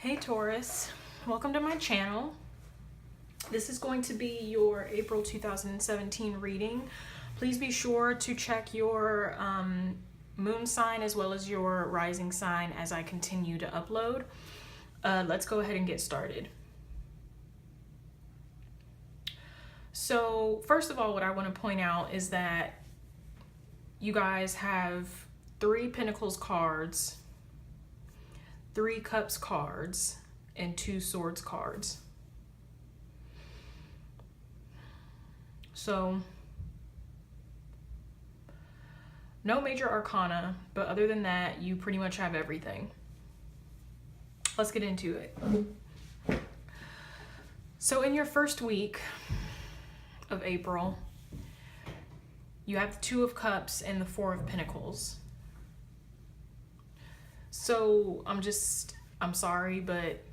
Hey Taurus, welcome to my channel. This is going to be your April 2017 reading. Please be sure to check your moon sign as well as your rising sign as I continue to upload. Let's go ahead and get started. So first of all, what I want to point out is that you guys have 3 Pentacles cards, 3 Cups cards, and 2 Swords cards. So, no major arcana, but other than that, you pretty much have everything. Let's get into it. So in your first week of April, you have the 2 of Cups and the 4 of Pentacles. So I'm sorry, but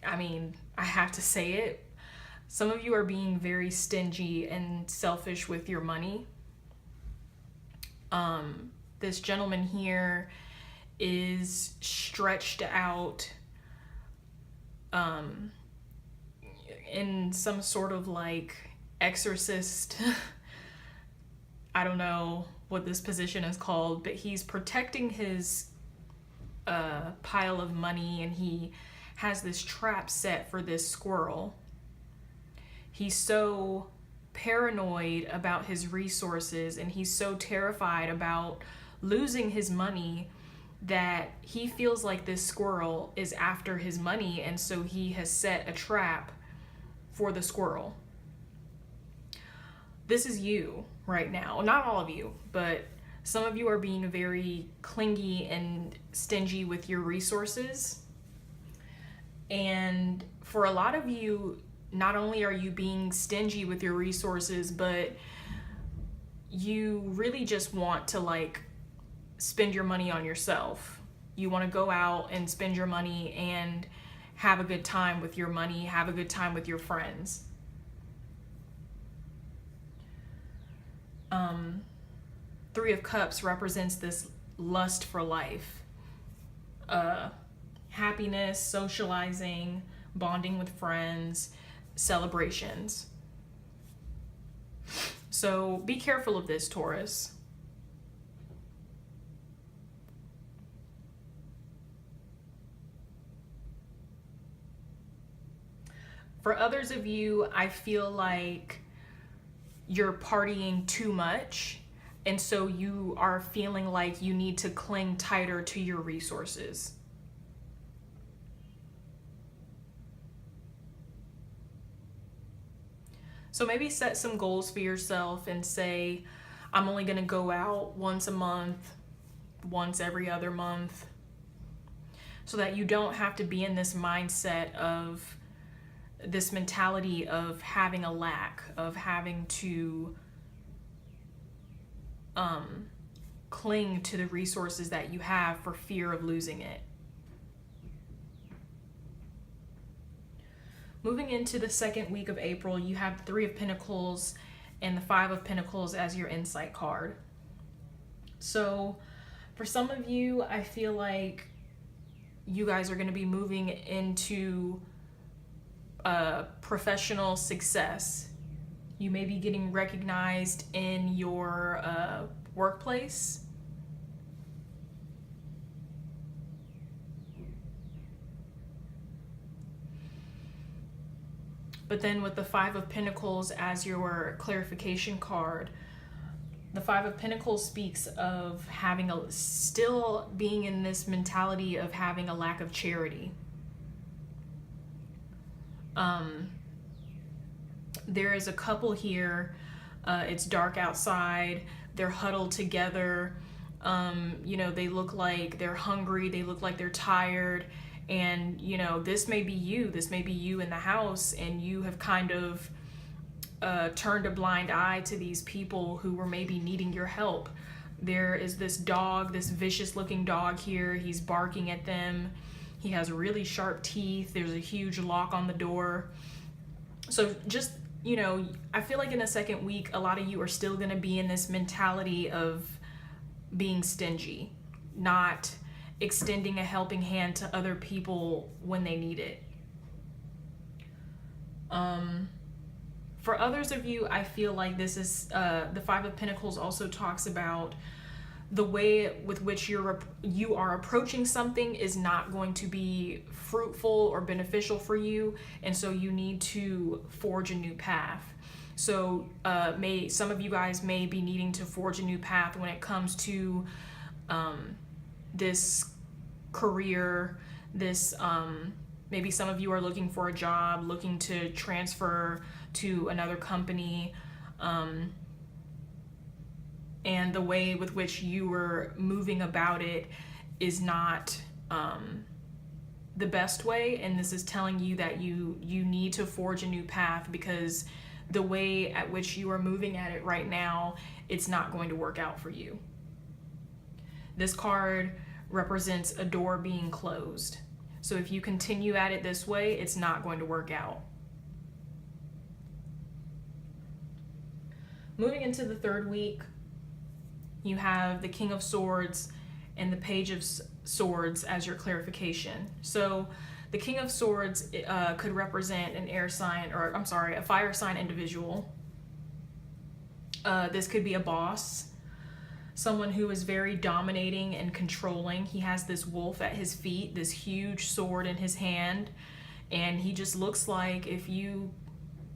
I mean, I have to say it. Some of you are being very stingy and selfish with your money. This gentleman here is stretched out in some sort of like exorcist. I don't know what this position is called, but he's protecting his pile of money, and he has this trap set for this squirrel. He's so paranoid about his resources, and he's so terrified about losing his money that he feels like this squirrel is after his money, and so he has set a trap for the squirrel. This is you right now. Not all of you, but some of you are being very clingy and stingy with your resources. And for a lot of you, not only are you being stingy with your resources, but you really just want to like spend your money on yourself. You want to go out and spend your money and have a good time with your money, have a good time with your friends. Three of Cups represents this lust for life, happiness, socializing, bonding with friends, celebrations. So be careful of this, Taurus. For others of you, I feel like you're partying too much, and so you are feeling like you need to cling tighter to your resources. So maybe set some goals for yourself and say, I'm only going to go out once a month, once every other month, so that you don't have to be in this mindset of this mentality of having a lack, of having to cling to the resources that you have for fear of losing it. Moving into the second week of April, you have the 3 of Pentacles and the 5 of Pentacles as your insight card. So for some of you, I feel like you guys are going to be moving into professional success. You may be getting recognized in your workplace. But then with the 5 of Pentacles as your clarification card, the 5 of Pentacles speaks of still being in this mentality of having a lack of charity. There is a couple here, it's dark outside, they're huddled together, they look like they're hungry, they look like they're tired, and this may be you in the house, and you have kind of turned a blind eye to these people who were maybe needing your help. There is this dog, this vicious looking dog here, he's barking at them. He has really sharp teeth. There's a huge lock on the door. So just, I feel like in the second week, a lot of you are still going to be in this mentality of being stingy, not extending a helping hand to other people when they need it. For others of you, I feel like this is, the Five of Pentacles also talks about the way with which you are approaching something is not going to be fruitful or beneficial for you, and so you need to forge a new path. So some of you guys may be needing to forge a new path when it comes to this career, this maybe some of you are looking for a job, looking to transfer to another company, and the way with which you were moving about it is not the best way, and this is telling you that you need to forge a new path, because the way at which you are moving at it right now, it's not going to work out for you. This card represents a door being closed. So if you continue at it this way, it's not going to work out. Moving into the third week, you have the King of Swords and the Page of Swords as your clarification. So the King of Swords could represent an air sign, or I'm sorry, a fire sign individual. This could be a boss, someone who is very dominating and controlling. He has this wolf at his feet, this huge sword in his hand, and he just looks like if you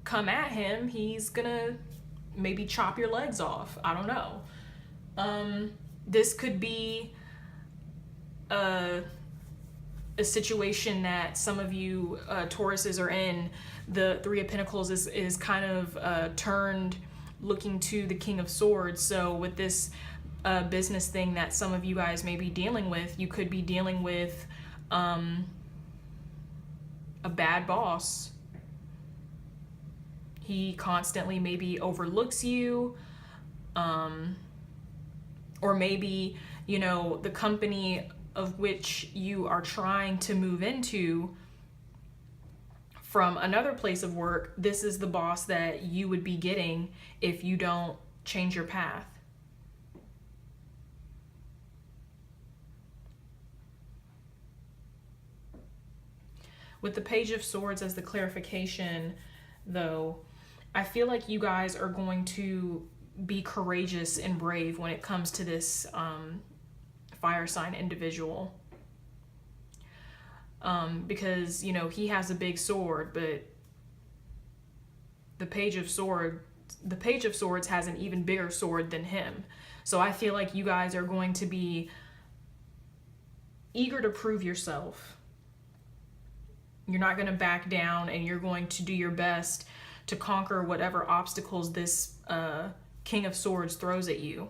come at him, he's gonna maybe chop your legs off. I don't know. This could be a situation that some of you Tauruses are in. The Three of Pentacles is kind of turned looking to the King of Swords. So with this business thing that some of you guys may be dealing with, you could be dealing with a bad boss. He constantly maybe overlooks you, or maybe, you know, the company of which you are trying to move into from another place of work, this is the boss that you would be getting if you don't change your path. With the Page of Swords as the clarification, though, I feel like you guys are going to be courageous and brave when it comes to this fire sign individual. Because, you know, he has a big sword, but the Page of Swords has an even bigger sword than him. So I feel like you guys are going to be eager to prove yourself. You're not going to back down, and you're going to do your best to conquer whatever obstacles this King of Swords throws at you.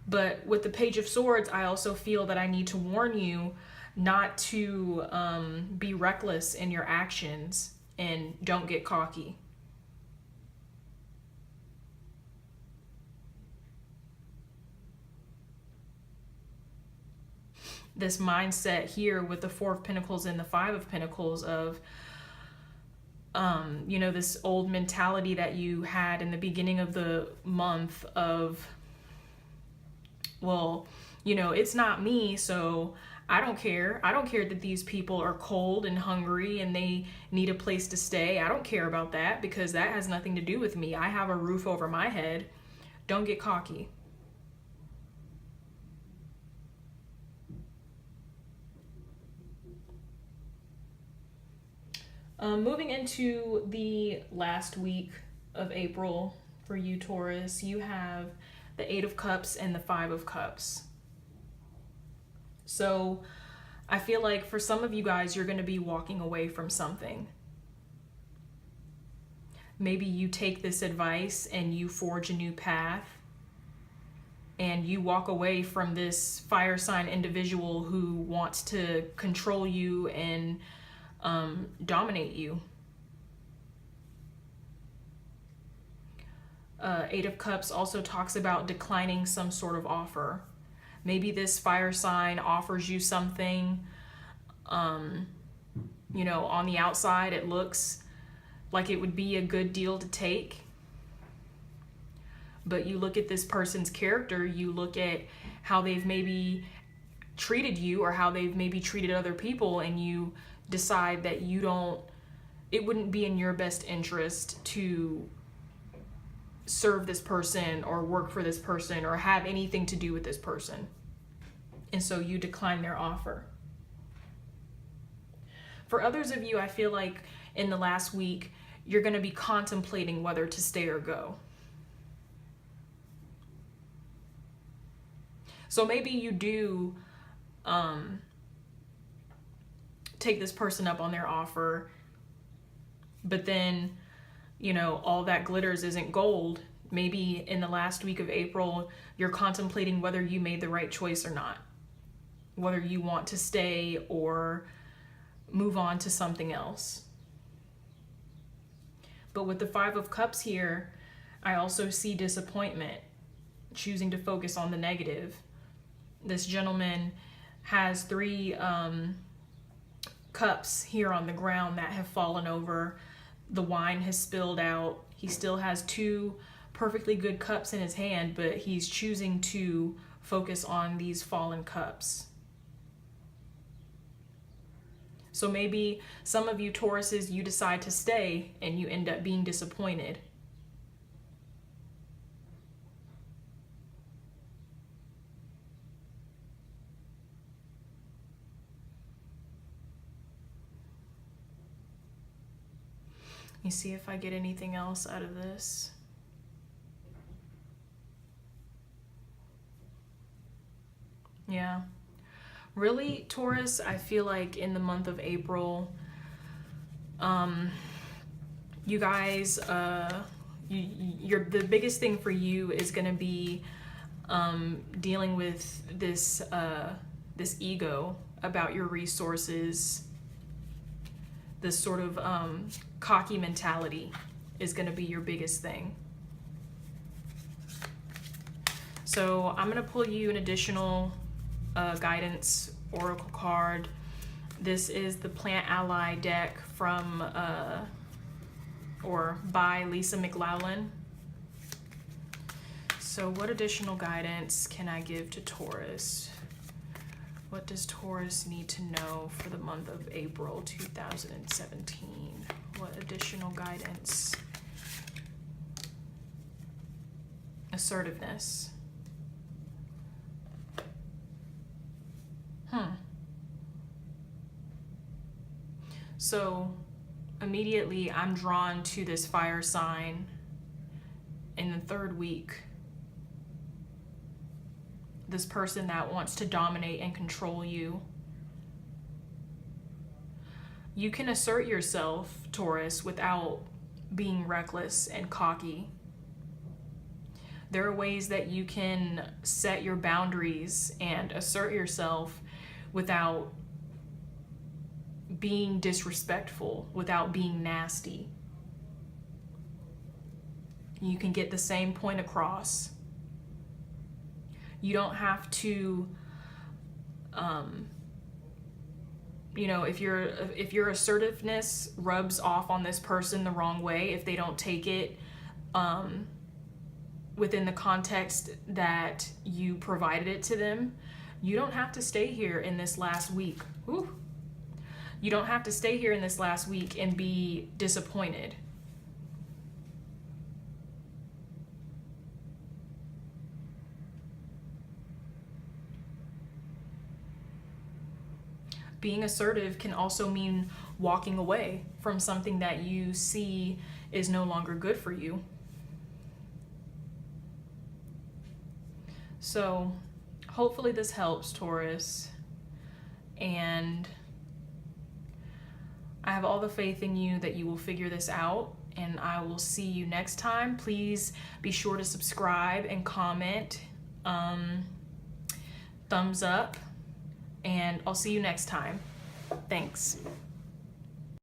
But with the Page of Swords, I also feel that I need to warn you not to be reckless in your actions, and don't get cocky. This mindset here with the Four of Pentacles and the Five of Pentacles of, you know, this old mentality that you had in the beginning of the month of, well, you know, it's not me, so I don't care. I don't care that these people are cold and hungry and they need a place to stay. I don't care about that, because that has nothing to do with me. I have a roof over my head. Don't get cocky. Moving into the last week of April for you, Taurus, you have the Eight of Cups and the Five of Cups. So I feel like for some of you guys, you're going to be walking away from something. Maybe you take this advice and you forge a new path, and you walk away from this fire sign individual who wants to control you and dominate you. Eight of Cups also talks about declining some sort of offer. Maybe this fire sign offers you something, you know, on the outside it looks like it would be a good deal to take. But you look at this person's character, you look at how they've maybe treated you or how they've maybe treated other people, and you decide that it wouldn't be in your best interest to serve this person or work for this person or have anything to do with this person. And so you decline their offer. For others of you, I feel like in the last week, you're going to be contemplating whether to stay or go. So maybe you do take this person up on their offer, but then, you know, all that glitters isn't gold. Maybe in the last week of April, you're contemplating whether you made the right choice or not, whether you want to stay or move on to something else. But with the Five of Cups here, I also see disappointment, choosing to focus on the negative. This gentleman has 3 cups here on the ground that have fallen over. The wine has spilled out. He still has 2 perfectly good cups in his hand, but he's choosing to focus on these fallen cups. So maybe some of you Tauruses, you decide to stay and you end up being disappointed. Let me see if I get anything else out of this. Yeah. Really, Taurus, I feel like in the month of April, you guys, the biggest thing for you is going to be dealing with this ego about your resources. This sort of cocky mentality is going to be your biggest thing. So I'm going to pull you an additional guidance oracle card. This is the Plant Ally deck from or by Lisa McLoughlin. So what additional guidance can I give to Taurus? What does Taurus need to know for the month of April 2017? What additional guidance? Assertiveness. So immediately I'm drawn to this fire sign in the 3rd week. This person that wants to dominate and control you. You can assert yourself, Taurus, without being reckless and cocky. There are ways that you can set your boundaries and assert yourself without being disrespectful, without being nasty. You can get the same point across. You don't have to, you know, if your assertiveness rubs off on this person the wrong way, if they don't take it within the context that you provided it to them, you don't have to stay here in this last week. Ooh. You don't have to stay here in this last week and be disappointed. Being assertive can also mean walking away from something that you see is no longer good for you. So hopefully this helps, Taurus. And I have all the faith in you that you will figure this out, and I will see you next time. Please be sure to subscribe and comment, thumbs up, and I'll see you next time. Thanks.